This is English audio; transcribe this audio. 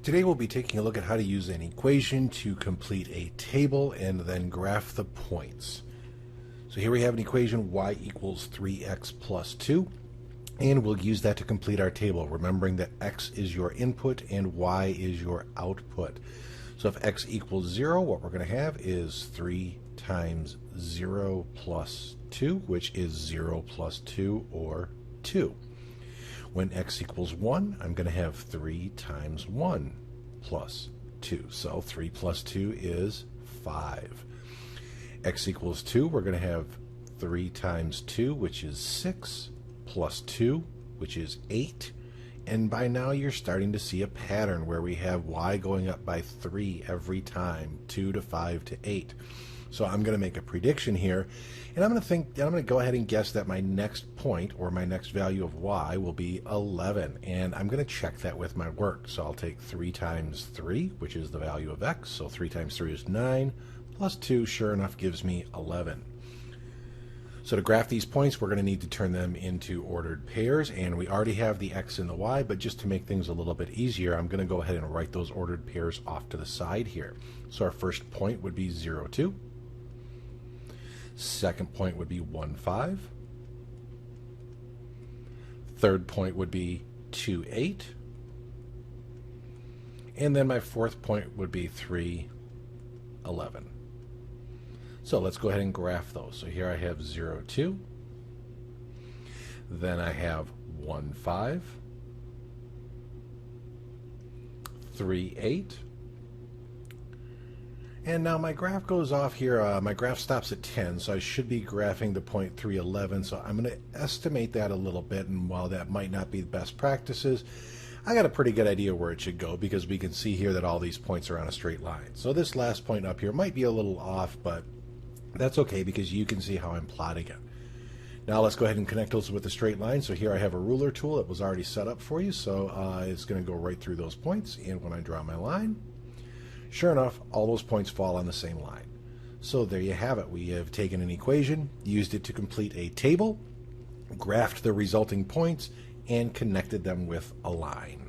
Today we'll be taking a look at how to use an equation to complete a table and then graph the points. So here we have an equation, y equals 3x plus 2, and we'll use that to complete our table, remembering that x is your input and y is your output. So if x equals 0, what we're going to have is 3 times 0 plus 2, which is 0 plus 2, or 2. When x equals 1, I'm going to have 3 times 1 plus 2. So 3 plus 2 is 5. X equals 2, we're going to have 3 times 2, which is 6, plus 2, which is 8. And by now you're starting to see a pattern where we have y going up by 3 every time, 2 to 5 to 8. So I'm going to make a prediction here, and I'm going to go ahead and guess that my next point, or my next value of y, will be 11, and I'm going to check that with my work. So I'll take 3 times 3, which is the value of x, so 3 times 3 is 9, plus 2, sure enough, gives me 11. So to graph these points, we're going to need to turn them into ordered pairs, and we already have the x and the y, but just to make things a little bit easier, I'm going to go ahead and write those ordered pairs off to the side here. So our first point would be 0, 2. Second point would be 1, 5. Third point would be 2, 8. And then my fourth point would be 3, 11. So let's go ahead and graph those. So here I have 0, 2. Then I have 1, 5. 3, 8. And now my graph goes off here. My graph stops at 10, so I should be graphing the point 3, 11. So I'm going to estimate that a little bit, and while that might not be the best practices, I got a pretty good idea where it should go, because we can see here that all these points are on a straight line. So this last point up here might be a little off, but that's okay, because you can see how I'm plotting it. Now let's go ahead and connect those with a straight line. So here I have a ruler tool that was already set up for you, so it's going to go right through those points, and when I draw my line, sure enough, all those points fall on the same line. So there you have it. We have taken an equation, used it to complete a table, graphed the resulting points, and connected them with a line.